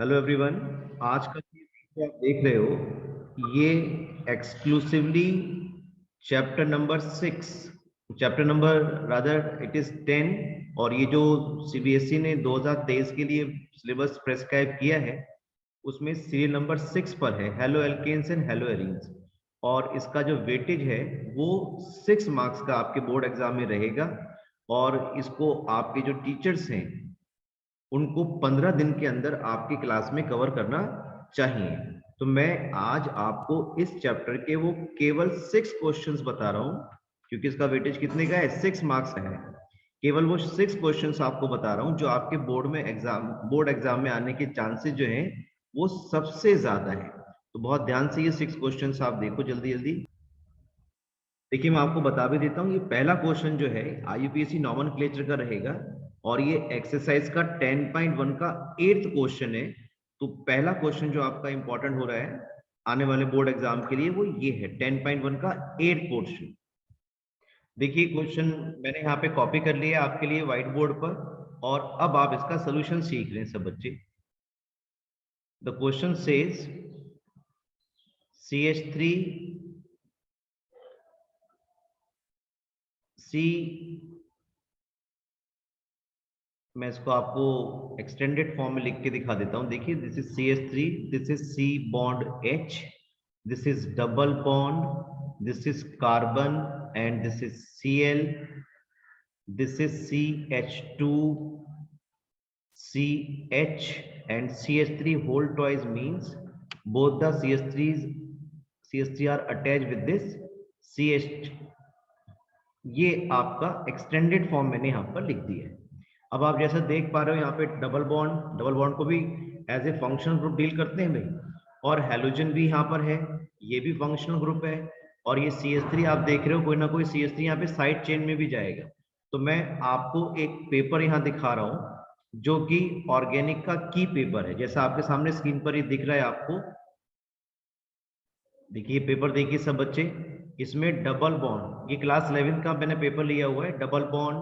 Hello everyone. आज का ये वीडियो आप देख रहे हो, ये exclusively chapter number 6, chapter number rather it is 10। और ये जो सीबीएसई ने 2023 के लिए सिलेबस प्रेस्क्राइब किया है उसमें सीरियल नंबर 6 पर है, haloalkanes and haloarenes. और इसका जो वेटेज है वो 6 मार्क्स का आपके बोर्ड एग्जाम में रहेगा। और इसको आपके जो टीचर्स हैं उनको 15 दिन के अंदर आपकी क्लास में कवर करना चाहिए। तो मैं आज आपको इस चैप्टर के वो केवल 6 क्वेश्चंस बता रहा हूं, क्योंकि इसका वेटेज कितने का है, 6 मार्क्स है। केवल वो 6 क्वेश्चंस आपको बता रहा हूं जो आपके बोर्ड एग्जाम में आने के चांसेस जो हैं वो सबसे ज्यादा है। तो बहुत ध्यान से ये 6 क्वेश्चंस आप देखो जल्दी जल्दी। देखिए मैं आपको बता भी देता हूँ, ये पहला क्वेश्चन जो है आईयूपीएससी नॉमेनक्लेचर का रहेगा और ये एक्सरसाइज का 10.1 का 8th क्वेश्चन है। तो पहला क्वेश्चन जो आपका इंपॉर्टेंट हो रहा है आने वाले बोर्ड एग्जाम के लिए वो ये है 10.1 का 8th क्वेश्चन। देखिए क्वेश्चन मैंने यहाँ पे कॉपी कर लिया आपके लिए व्हाइट बोर्ड पर, और अब आप इसका सोल्यूशन सीख रहे हैं सब बच्चे। The question says CH3 C, मैं इसको आपको एक्सटेंडेड फॉर्म में लिख के दिखा देता हूं। देखिए this is CH3, this is C bond H, this is double bond, this is carbon and this is Cl, this is CH2 CH and CH3 whole twice means both the CH3 are attached with this CH। ये आपका extended form मैंने यहाँ पर लिख दिया है। अब आप जैसा देख पा रहे हो यहाँ पे डबल बॉन्ड को भी as a functional group deal करते हैं भाई, और हेलोजन भी यहाँ पर है, ये भी फंक्शनल ग्रुप है। और ये CH3 आप देख रहे हो कोई ना कोई CH3 यहाँ पे साइड चेन में भी जाएगा। तो मैं आपको एक पेपर यहाँ दिखा रहा हूँ जो कि ऑर्गेनिक का की पेपर है, जैसा आपके सामने स्क्रीन पर ये दिख रहा है आपको। देखिए पेपर देखिए सब बच्चे, इसमें डबल बॉन्ड, ये क्लास 11 का मैंने पेपर लिया हुआ है। डबल बॉन्ड,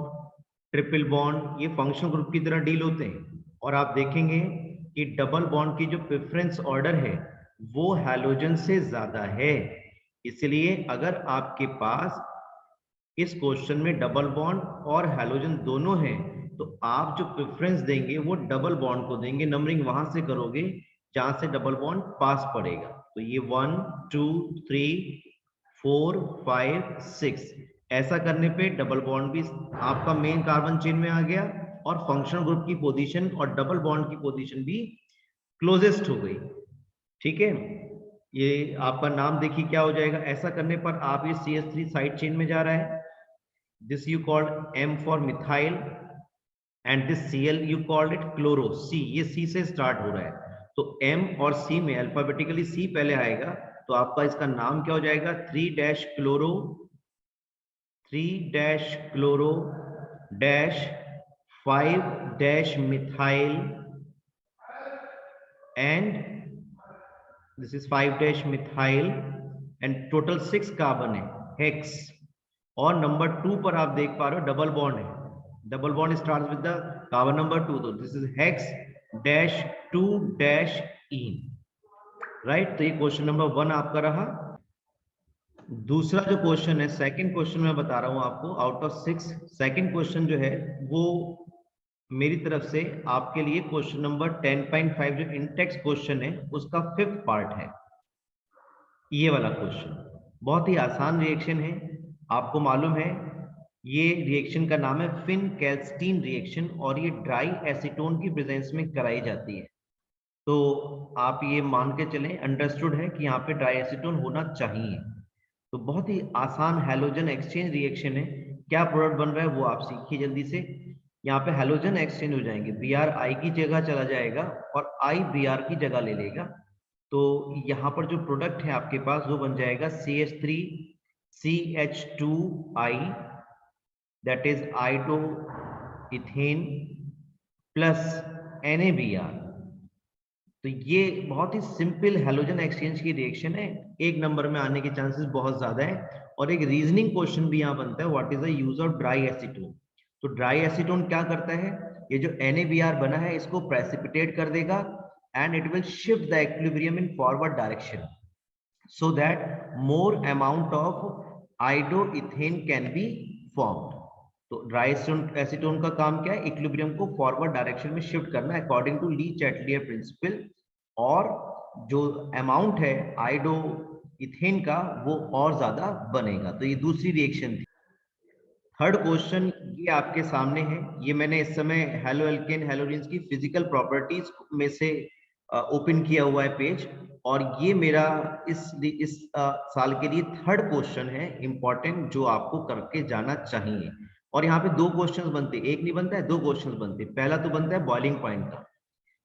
ट्रिपल बॉन्ड, ये फंक्शनल ग्रुप की तरह डील होते हैं। और आप देखेंगे कि डबल बॉन्ड की जो प्रेफरेंस ऑर्डर है वो हैलोजन से ज्यादा है। इसलिए अगर आपके पास इस क्वेश्चन में डबल बॉन्ड और हैलोजन दोनों हैं तो आप जो प्रेफरेंस देंगे वो डबल बॉन्ड को देंगे। नंबरिंग वहां से करोगे जहां से डबल बॉन्ड पास पड़ेगा। तो ये 1 2 3 4 5 6 ऐसा करने पे डबल बॉन्ड भी आपका मेन कार्बन चेन में आ गया और फंक्शनल ग्रुप की पोजीशन और डबल बॉन्ड की पोजीशन भी क्लोजेस्ट हो गई। ठीक है, ये आपका नाम देखिए क्या हो जाएगा। ऐसा करने पर आप ये CH3 साइड चेन में जा रहा है, this you called M for methyl and this Cl you called it chloro C, ये C से स्टार्ट हो रहा है। तो M और C में अल्फाबेटिकली C पहले आएगा, तो आपका इसका नाम क्या हो जाएगा 3 chloro 3 chloro 5 methyl and this is 5 methyl and total 6 carbon है हेक्स। और नंबर 2 पर आप देख पा रहे हो डबल बॉन्ड है, double bond starts with the carbon number 2, तो this is hex dash 2 dash in, right. तो ये क्वेश्चन नंबर 1 आपका रहा। दूसरा जो क्वेश्चन है, सेकंड क्वेश्चन मैं बता रहा हूं आपको आउट ऑफ 6। सेकंड क्वेश्चन जो है वो मेरी तरफ से आपके लिए क्वेश्चन नंबर 10.5 जो इंटेक्स क्वेश्चन है उसका 5th पार्ट है। ये वाला क्वेश्चन बहुत ही आसान रिएक्शन है, आपको मालूम है ये रिएक्शन का नाम है फिनकेल्स्टीन रिएक्शन और ये ड्राई एसीटोन की प्रेजेंस में कराई जाती है। तो आप ये मान के चलें, अंडरस्टूड है कि यहाँ पे ड्राई एसीटोन होना चाहिए। तो बहुत ही आसान हैलोजन एक्सचेंज रिएक्शन है। क्या प्रोडक्ट बन रहा है वो आप सीखिए जल्दी से। यहाँ पे हैलोजन एक्सचेंज हो जाएंगे, Br I की जगह चला जाएगा और I Br की जगह ले लेगा। तो यहाँ पर जो प्रोडक्ट है आपके पास वो बन जाएगा CH3 CH2I, that is आइडो ethane plus NaBr। तो ये बहुत ही सिंपल हैलोजन एक्सचेंज की रिएक्शन है, एक नंबर में आने के चांसेस बहुत ज्यादा है। और एक रीजनिंग क्वेश्चन भी यहाँ बनता है, what is the use of dry acetone. तो ड्राई एसीटोन क्या करता है, ये जो NaBr बना है इसको प्रेसिपिटेट कर देगा and it will shift the equilibrium in forward direction so that more amount of iodoethane can be formed. तो ड्राई एसीटोन का काम क्या है? इक्विलिब्रियम को फॉरवर्ड डायरेक्शन में शिफ्ट करना according to Le Chatelier principle, और जो अमाउंट है आइडो इथेन का वो और ज्यादा बनेगा। तो ये दूसरी रिएक्शन थी। थर्ड क्वेश्चन ये आपके सामने है, ये मैंने इस समय हेलो एल्केन हेलोजेन्स की फिजिकल प्रॉपर्टीज में से ओपन किया हुआ है पेज, और ये मेरा इस साल के लिए थर्ड क्वेश्चन है इंपॉर्टेंट, जो आपको करके जाना चाहिए। और यहाँ पे दो क्वेश्चंस बनते हैं, एक नहीं बनता है, दो क्वेश्चंस बनते हैं। पहला तो बनता है बॉइलिंग पॉइंट का।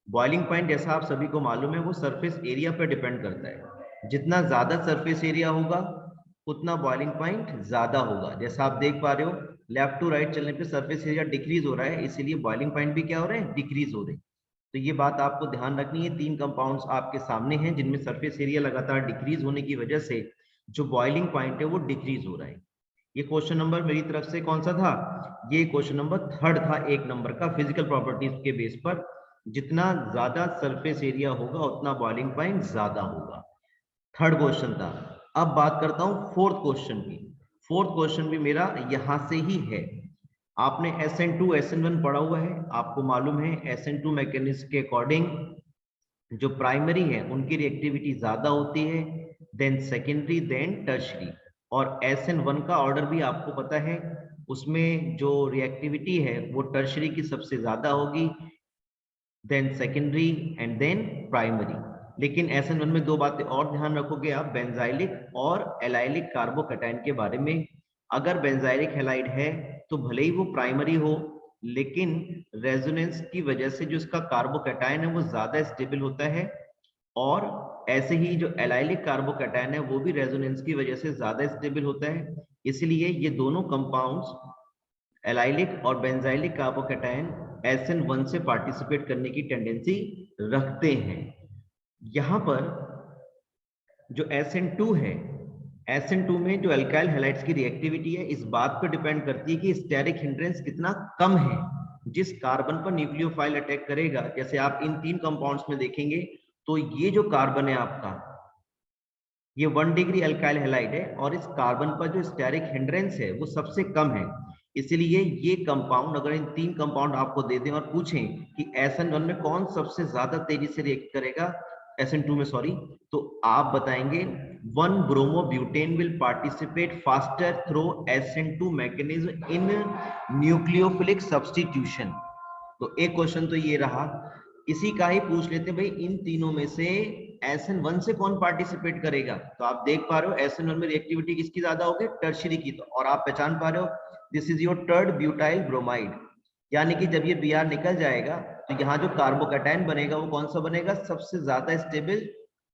बॉइलिंग पॉइंट जैसा आप सभी को मालूम है वो सरफेस एरिया पर डिपेंड करता है। जितना ज्यादा सरफेस एरिया होगा उतना बॉइलिंग पॉइंट ज्यादा होगा। जैसा आप देख पा रहे हो लेफ्ट टू राइट चलने पे सरफेस एरिया डिक्रीज हो रहा है, इसीलिए बॉइलिंग पॉइंट भी क्या हो रहे हैं? डिक्रीज हो रहे हैं। तो ये बात आपको ध्यान रखनी है। तीन कंपाउंड्स आपके सामने हैं जिनमें सरफेस एरिया लगातार डिक्रीज होने की वजह से जो बॉइलिंग पॉइंट है वो डिक्रीज हो रहा है। ये क्वेश्चन नंबर मेरी तरफ से कौन सा था? ये क्वेश्चन नंबर थर्ड था, एक नंबर का, फिजिकल प्रॉपर्टीज के बेस पर। जितना ज्यादा सरफेस एरिया होगा उतना बॉइलिंग पॉइंट ज्यादा होगा। थर्ड क्वेश्चन था। अब बात करता हूं फोर्थ क्वेश्चन की। फोर्थ क्वेश्चन भी मेरा यहां से ही है। आपने SN2 SN1 पढ़ा हुआ है, आपको मालूम है SN2 मैकेनिज्म के अकॉर्डिंग जो प्राइमरी है उनकी रिएक्टिविटी ज्यादा होती है देन सेकेंडरी देन टर्शरी, और SN1 का ऑर्डर भी आपको पता है, उसमें जो रिएक्टिविटी है वो टर्शरी की सबसे ज्यादा होगी, then secondary and then primary. लेकिन SN1 में दो बातें और ध्यान रखोगे आप, बेंजाइलिक और एलाइलिक कार्बोकैटायन के बारे में। अगर बेंजाइलिक हैलाइड है तो भले ही वो प्राइमरी हो, लेकिन रेजोनेंस की वजह से जो इसका कार्बोकैटायन है वो ज्यादा स्टेबल होता है, और ऐसे ही जो एलाइलिक कार्बोकैटायन है वो भी रेजोनेंस की वजह से ज्यादा स्टेबल होता है। इसलिए ये दोनों कंपाउंड्स एलाइलिक और बेंजाइलिक कार्बोकैटायन SN1 से पार्टिसिपेट करने की टेंडेंसी रखते हैं। यहां पर जो SN2 है, SN2 में जो अल्काइल हैलाइड्स की रिएक्टिविटी है इस बात पर डिपेंड करती है कि स्टेरिक हिंड्रेंस कितना कम है जिस कार्बन पर न्यूक्लियोफाइल अटैक करेगा। जैसे आप इन तीन कंपाउंड्स में देखेंगे तो ये जो कार्बन है आपका, ये 1 डिग्री अल्काइल हैलाइड है, और इस कार्बन पर जो स्टेरिक हिंड्रेंस है वो सबसे कम है। इसलिए ये कंपाउंड, अगर इन तीन कंपाउंड आपको दे दें और पूछें कि SN1 में कौन सबसे ज्यादा तेजी से रिएक्ट करेगा, SN2 में सॉरी, तो आप बताएंगे 1 bromobutane will participate faster through SN2 mechanism in nucleophilic substitution. तो एक क्वेश्चन तो ये रहा। इसी का ही पूछ लेते भाई, इन तीनों में से SN1 से कौन पार्टिसिपेट करेगा? तो आप देख पा रहे हो SN1 में रिएक्टिविटी किसकी ज्यादा होगी? टर्शरी की। तो और आप पहचान पा रहे हो this is your टर्ड butyl bromide, यानी कि जब ये Br निकल जाएगा तो यहाँ जो कार्बोकैटायन बनेगा वो कौन सा बनेगा? सबसे ज्यादा स्टेबल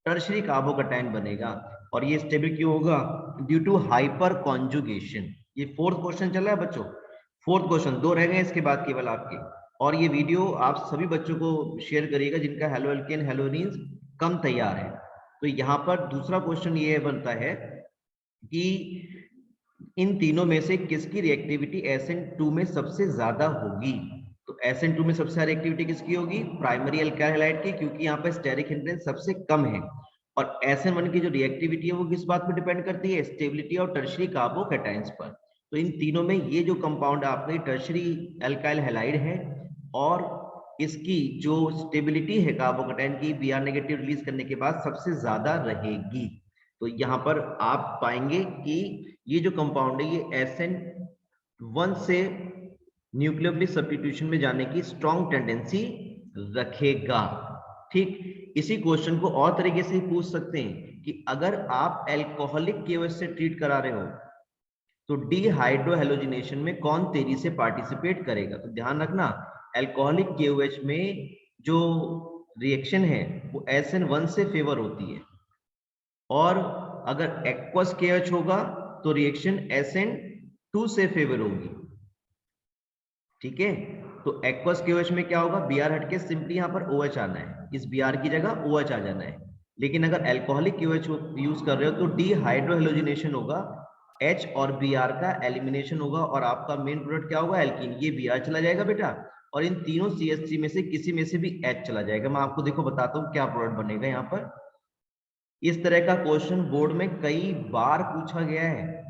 टर्शरी कार्बोकैटायन बनेगा। और ये स्टेबल क्यों होगा? Due to hyperconjugation. ये फोर्थ क्वेश्चन चल रहा है बच्चों, फोर्थ क्वेश्चन, दो रह गए इसके बाद केवल आपके। और ये वीडियो आप सभी बच्चों को शेयर करिएगा जिनका हेलो एल्केन हेलोनीन्स कम तैयार है। तो यहाँ पर दूसरा क्वेश्चन ये बनता है कि इन तीनों में से किसकी रिएक्टिविटी SN2 में सबसे ज्यादा होगी? तो SN2 में सबसे ज्यादा एक्टिविटी किसकी होगी? प्राइमरी अल्काइल हैलाइड की, क्योंकि यहाँ पर स्टेरिक हिंड्रेंस सबसे कम है। और SN1 की जो रिएक्टिविटी है वो किस बात पर डिपेंड करती है? स्टेबिलिटी और टर्शरी कार्बोकैटायंस पर। तो इन तीनों में ये जो कंपाउंड आपकी टर्शरी अल्काइल हैलाइड है, और इसकी जो स्टेबिलिटी है कार्बोकैटायन की Br नेगेटिव रिलीज करने के बाद सबसे ज्यादा रहेगी। तो यहाँ पर आप पाएंगे कि ये जो कंपाउंड है ये SN1 से न्यूक्लियोफिलिक सब्स्टिट्यूशन में जाने की स्ट्रॉन्ग टेंडेंसी रखेगा। ठीक इसी क्वेश्चन को और तरीके से पूछ सकते हैं कि अगर आप एल्कोहलिक KOH से ट्रीट करा रहे हो तो डिहाइड्रोहेलोजिनेशन में कौन तेजी से पार्टिसिपेट करेगा? तो ध्यान रखना, एल्कोहलिक KOH में जो रिएक्शन है वो SN1 से फेवर होती है, और अगर एक्वस KOH होगा तो रिएक्शन SN2 से फेवर होगी। ठीक है, तो एक्वस KOH में क्या होगा? Br हटके सिंपली यहाँ पर OH आना है, इस Br की जगह OH आ जाना है। लेकिन अगर एल्कोहलिक KOH यूज कर रहे हो तो डिहाइड्रोहेलोजिनेशन होगा, H और Br का एलिमिनेशन होगा, और आपका मेन प्रोडक्ट क्या होगा? एल्कीन। ये Br चला जाएगा बेटा, और इन तीनों CH3 में से किसी में से भी H चला जाएगा। मैं आपको देखो बताता हूँ क्या प्रोडक्ट बनेगा यहाँ पर। इस तरह का क्वेश्चन बोर्ड में कई बार पूछा गया है।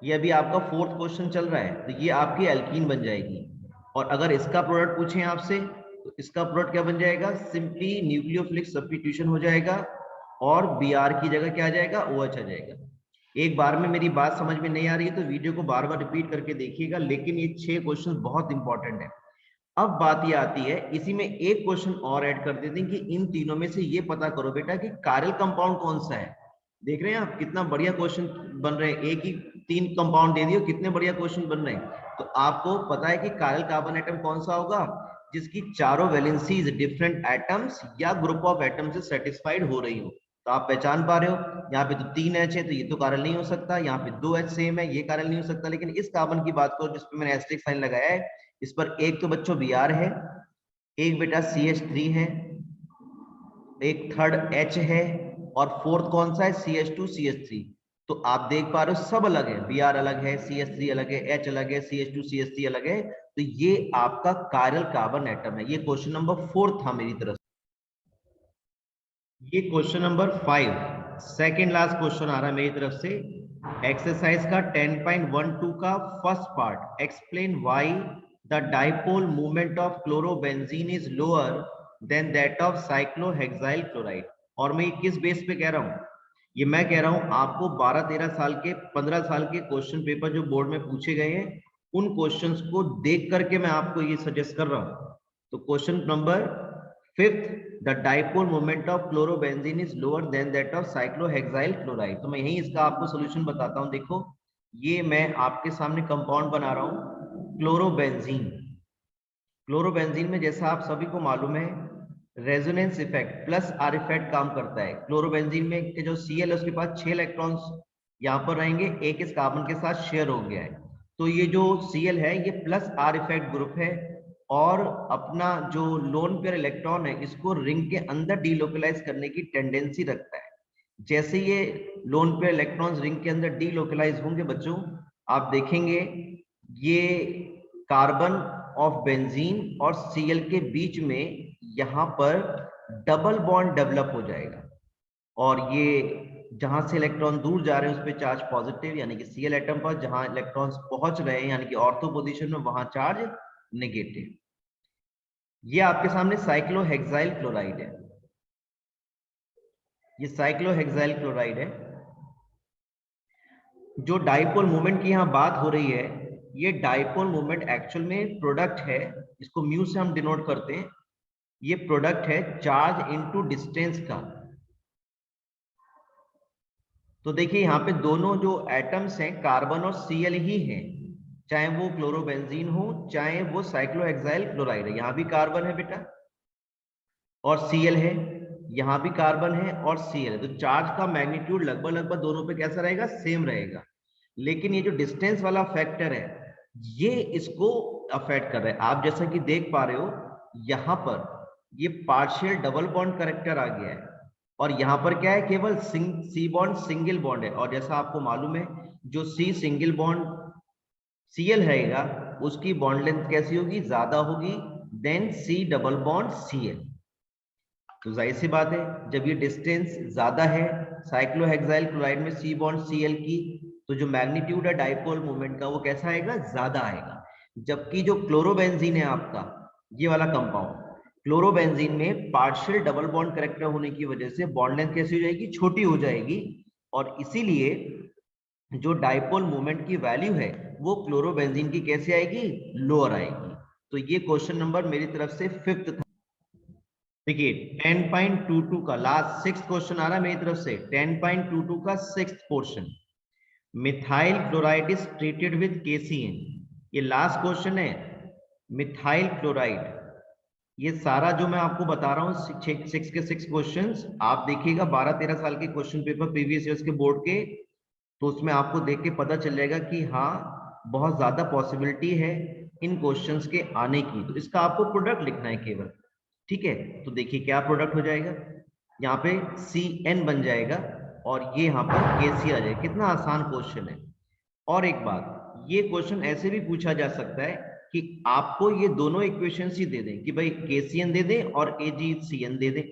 ये अभी आपका 4th क्वेश्चन चल रहा है, तो ये आपकी एल्कीन बन जाएगी। और अगर इसका प्रोडक्ट पूछे आपसे तो इसका प्रोडक्ट क्या बन जाएगा, सिंपली न्यूक्लियोफिलिक सब्स्टिट्यूशन हो जाएगा और Br की जगह क्या आ जाएगा, OH आ जाएगा। एक बार में मेरी बात समझ में नहीं आ रही है तो वीडियो को बार बार रिपीट करके देखिएगा, लेकिन ये 6 क्वेश्चन बहुत इंपॉर्टेंट है। अब बात ये आती है, इसी में एक क्वेश्चन और ऐड कर देते हैं कि इन तीनों में से ये पता करो बेटा कि कायरल कंपाउंड कौन सा है। देख रहे हैं आप कितना बढ़िया क्वेश्चन बन रहे हैं, एक ही 3 कंपाउंड दे दिए, कितने बढ़िया क्वेश्चन बन रहे हैं। तो आपको पता है कि कायरल कार्बन एटम कौन सा होगा, जिसकी चारों वैलेंसीज डिफरेंट एटम्स या ग्रुप ऑफ एटम से सेटिस्फाइड हो रही हो। तो आप पहचान पा रहे हो, यहाँ पे तो 3 H है तो ये तो कायरल नहीं हो सकता, यहाँ पे 2 H सेम है, ये कायरल नहीं हो सकता। लेकिन इस कार्बन की बात करो जिसपे मैंने एस्टेरिस्क साइन लगाया है, इस पर एक तो बच्चों Br है, एक बेटा CH3 है, एक थर्ड H है और फोर्थ कौन सा है, CH2 CH3। तो आप देख पा रहे हो सब अलग है, Br अलग है, CH3 अलग है, H अलग है, CH2 CH3 अलग है। तो ये आपका कायरल कार्बन एटम है। ये क्वेश्चन नंबर 4 था मेरी तरफ से। ये question number 5 second last question आ रहा है मेरी तरफ से। एक्सरसाइज का 10.12 का first part, explain why the dipole movement of chlorobenzene is lower than that of cyclohexyl chloride. और मैं किस बेस पे कह रहा हूं, ये मैं कह रहा हूं आपको 12-13 साल के 15 साल के क्वेश्चन पेपर जो बोर्ड में पूछे गए हैं उन क्वेश्चंस को देख करके मैं आपको ये सजेस्ट कर रहा हूं। तो question number 5th, the dipole moment of chlorobenzene is lower than that of cyclohexyl chloride. तो मैं यही इसका आपको सॉल्यूशन बताता हूं। देखो ये मैं आपके सामने कंपाउंड बना रहा हूं क्लोरोबेंजीन। क्लोरोबेंजीन में जैसा आप सभी को मालूम है resonance effect plus are effect काम करता है। क्लोरोबेंजीन में के जो Cl है उसके पास 6 इलेक्ट्रॉन्स यहाँ पर रहेंगे, एक इस कार्बन के साथ शेयर हो गया है। तो ये जो Cl है ये प्लस आर इफेक्ट ग्रुप है और अपना जो लोन पेयर इलेक्ट्रॉन है इसको रिंग के अंदर डीलोकलाइज करने की टेंडेंसी रखता है। जैसे ये लोन पेयर इलेक्ट्रॉन्स रिंग के अंदर डीलोकलाइज होंगे बच्चों, आप देखेंगे ये कार्बन ऑफ बेंजीन और Cl के बीच में यहाँ पर डबल बॉन्ड डेवलप हो जाएगा और ये जहां से इलेक्ट्रॉन दूर जा रहे हैं उस पर चार्ज पॉजिटिव यानी कि Cl एटम पर, जहां इलेक्ट्रॉन्स पहुंच रहे हैं यानी कि ऑर्थो पोजीशन में वहां चार्ज नेगेटिव। ये आपके सामने साइक्लोहेक्साइल क्लोराइड है, ये साइक्लोहेक्साइल क्लोराइड है। जो डाइपोल मोमेंट की यहां बात हो रही है, ये डाइपोल मोमेंट एक्चुअल में प्रोडक्ट है, इसको म्यू से हम डिनोट करते हैं। ये प्रोडक्ट है चार्ज इनटू डिस्टेंस का। तो देखिए यहाँ पे दोनों जो एटम्स हैं कार्बन और Cl ही हैं, चाहे वो क्लोरोबेंजीन हो चाहे वो साइक्लोहेक्साइल क्लोराइड है। यहाँ भी कार्बन है बेटा और Cl है, यहाँ भी कार्बन है और Cl है। तो चार्ज का मैग्नीट्यूड लगभग दोनों पे कैसा रहेगा, सेम रहेगा। लेकिन ये जो डिस्टेंस वाला फैक्टर है ये इसको अफेक्ट कर रहा है। आप जैसा कि देख पा रहे हो यहाँ पर ये पार्शियल डबल बॉन्ड करेक्टर आ गया है और यहाँ पर क्या है, केवल C बॉन्ड सिंगल बॉन्ड है। और जैसा आपको मालूम है जो C सिंगल बॉन्ड Cl रहेगा उसकी बॉन्ड लेंथ कैसी होगी, ज्यादा होगी than C double bond Cl। तो जाहिर सी बात है जब ये डिस्टेंस ज्यादा है साइक्लोहेक्साइल क्लोराइड में C बॉन्ड Cl की, तो जो मैग्नीट्यूड है डाइपोल मोमेंट का वो कैसा आएगा, ज्यादा आएगा। जबकि जो क्लोरोबेंजीन है आपका ये वाला कंपाउंड, क्लोरोबेंजीन में पार्शियल डबल बॉन्ड करेक्टर होने की वजह से बॉन्ड लेंथ कैसी हो जाएगी, छोटी हो जाएगी और इसीलिए जो डाइपोल मोमेंट की वैल्यू है वो क्लोरोबेंजीन की कैसे आएगी, लोअर आएगी। तो ये क्वेश्चन नंबर मेरी तरफ से 5th था। देखिए 10.22 का लास्ट 6th क्वेश्चन आ रहा है मेरी तरफ से। 10.22 का 6th portion, methyl chloride is treated with KCN। ये लास्ट क्वेश्चन है, मिथाइल क्लोराइड। ये सारा जो मैं आपको बता रहा हूँ 6 के 6 क्वेश्चंस आप देखिएगा 12-13 साल के क्वेश्चन पेपर प्रीवियस ईयर्स के बोर्ड के, तो उसमें आपको देख के पता चल जाएगा कि हाँ बहुत ज्यादा पॉसिबिलिटी है इन क्वेश्चंस के आने की। तो इसका आपको प्रोडक्ट लिखना है केवल, ठीक है। तो देखिए क्या प्रोडक्ट हो जाएगा, यहाँ पे CN बन जाएगा और ये यहाँ पर KC आ जाएगा। कितना आसान क्वेश्चन है। और एक बात, ये क्वेश्चन ऐसे भी पूछा जा सकता है कि आपको ये दोनों इक्वेशंस ही दे दें कि भाई KCN दे दें और AgCN दे दें,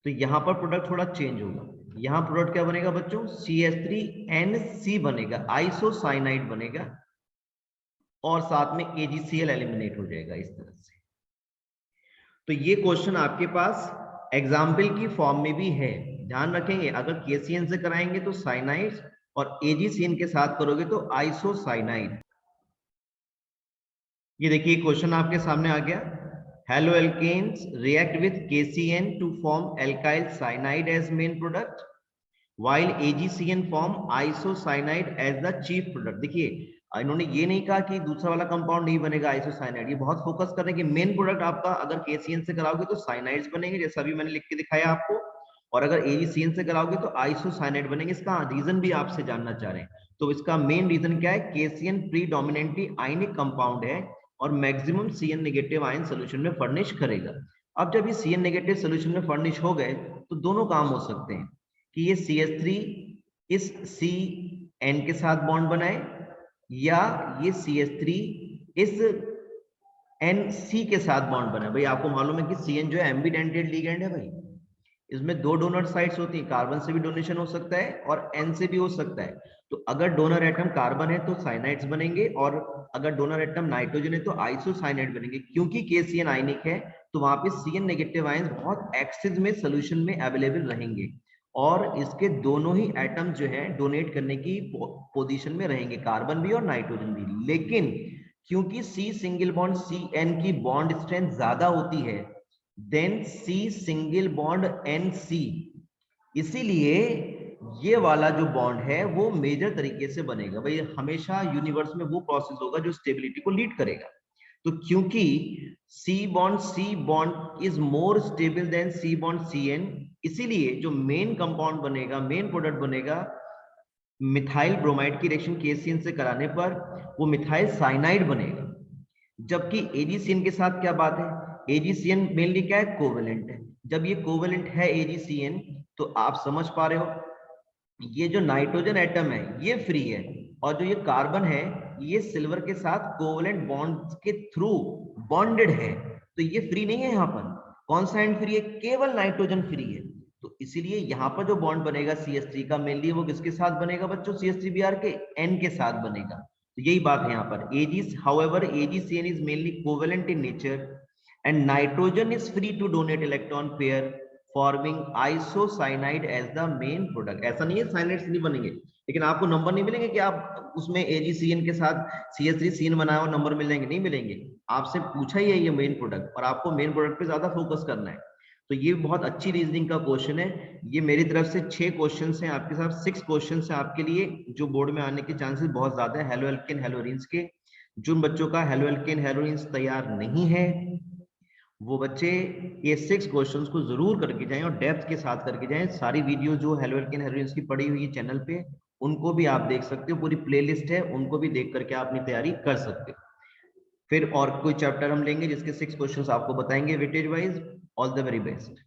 तो यहां पर प्रोडक्ट थोड़ा चेंज होगा। यहां प्रोडक्ट क्या बनेगा बच्चों, CH3NC बनेगा, आइसोसाइनाइड बनेगा, और साथ में AgCl एलिमिनेट हो जाएगा इस तरह से। तो ये क्वेश्चन आपके पास एग्जाम्पल की फॉर्म में भी है, ध्यान रखेंगे। अगर KCN से कराएंगे तो साइनाइड, और AgCN के साथ करोगे तो आइसोसाइनाइड। ये देखिए क्वेश्चन आपके सामने आ गया, haloalkanes react with KCN to form alkyl cyanide as main product while AgCN form isocyanide as the chief product। देखिए इन्होंने ये नहीं कहा कि दूसरा वाला कंपाउंड नहीं बनेगा आइसोसाइनाइड, ये बहुत फोकस कर रहे हैं कि मेन प्रोडक्ट आपका अगर KCN से कराओगे तो साइनाइड्स बनेंगे, जैसा अभी मैंने लिख के दिखाया आपको, और अगर AgCN से कराओगे तो आइसोसाइनाइड बनेंगे। इसका रीजन भी आपसे जानना चाह रहे हैं, तो इसका मेन रीजन क्या है, KCN प्रीडोमिनेंटली आयनिक कंपाउंड है और maximum CN negative ion solution में फर्निश करेगा। अब जब ये CN नेगेटिव सोल्यूशन में फर्निश हो गए तो दोनों काम हो सकते हैं कि ये CH3 इस CN के साथ बॉन्ड बनाए, या ये CH3 इस NC के साथ बॉन्ड बनाए। भाई आपको मालूम है कि CN जो है एम्बिडेंटेड लिगेंड है भाई, इसमें दो डोनर साइड्स होती हैं, कार्बन से भी डोनेशन हो सकता है और N से भी हो सकता है। तो अगर डोनर एटम कार्बन है तो साइनाइड्स बनेंगे, और अगर डोनर एटम नाइट्रोजन है तो आइसोसाइनाइड बनेंगे। क्योंकि KCN आयनिक है तो वहां पे CN नेगेटिव आयंस बहुत एक्सेस में सोल्यूशन में अवेलेबल रहेंगे, और इसके दोनों ही एटम जो है डोनेट करने की पोजीशन में रहेंगे, कार्बन भी और नाइट्रोजन भी। लेकिन क्योंकि C सिंगल बॉन्ड CN की बॉन्ड स्ट्रेंथ ज्यादा होती है than C single bond NC, इसीलिए ये वाला जो बॉन्ड है वो मेजर तरीके से बनेगा। भाई हमेशा यूनिवर्स में वो प्रोसेस होगा जो स्टेबिलिटी को लीड करेगा। तो क्योंकि C bond is more stable then C bond CN, इसीलिए जो मेन कंपाउंड बनेगा, मेन प्रोडक्ट बनेगा मिथाइल ब्रोमाइड की रिएक्शन KCN से कराने पर वो मिथाइल साइनाइड बनेगा। जबकि AgCN के साथ क्या बात है, AgCN मेनली क्या है, कोवेलेंट है। जब ये कोवेलेंट है AgCN, तो आप समझ पा रहे हो ये जो नाइट्रोजन एटम है ये फ्री है, और जो ये कार्बन है ये सिल्वर के साथ कोवेलेंट बॉन्ड के थ्रू बॉन्डेड है, तो ये फ्री नहीं है। यहाँ पर कौन सा एंड फ्री है, केवल नाइट्रोजन फ्री है। तो इसीलिए यहाँ पर जो बॉन्ड बनेगा CH3 का मेनली वो किसके साथ बनेगा बच्चों, CH3Br के N के साथ बनेगा। तो यही बात है यहाँ पर। However, AgCN is mainly covalent in nature and nitrogen is free to donate electron pair forming isocyanide as the main product। ऐसा नहीं है साइनाइड्स नहीं बनेंगे, लेकिन आपको नंबर नहीं मिलेंगे कि आप उसमें AgCN के साथ CH3CN बनाए और नंबर मिलेंगे, नहीं मिलेंगे। आपसे पूछा ही है ये मेन प्रोडक्ट, और आपको मेन प्रोडक्ट पे ज्यादा फोकस करना है। तो ये बहुत अच्छी रीजनिंग का क्वेश्चन है। ये मेरी तरफ से 6 क्वेश्चंस हैं, आपके साथ 6 क्वेश्चंस हैं आपके लिए, जो बोर्ड में आने के चांसेस बहुत ज्यादा है हेलो एल्केन हेलोरिन्स के। जिन बच्चों का हेलो एल्केन हेलोरिन्स तैयार नहीं है वो बच्चे ये 6 क्वेश्चंस को जरूर करके जाएं, और डेप्थ के साथ करके जाएं। सारी वीडियो जो हेलो एल्केन हेलोरिन्स की पड़ी हुई है चैनल पे, उनको भी आप देख सकते हो, पूरी प्लेलिस्ट है, उनको भी देख करके आप अपनी तैयारी कर सकते हो। फिर और कोई चैप्टर हम लेंगे जिसके 6 क्वेश्चंस आपको बताएंगे weightage wise. All the very best.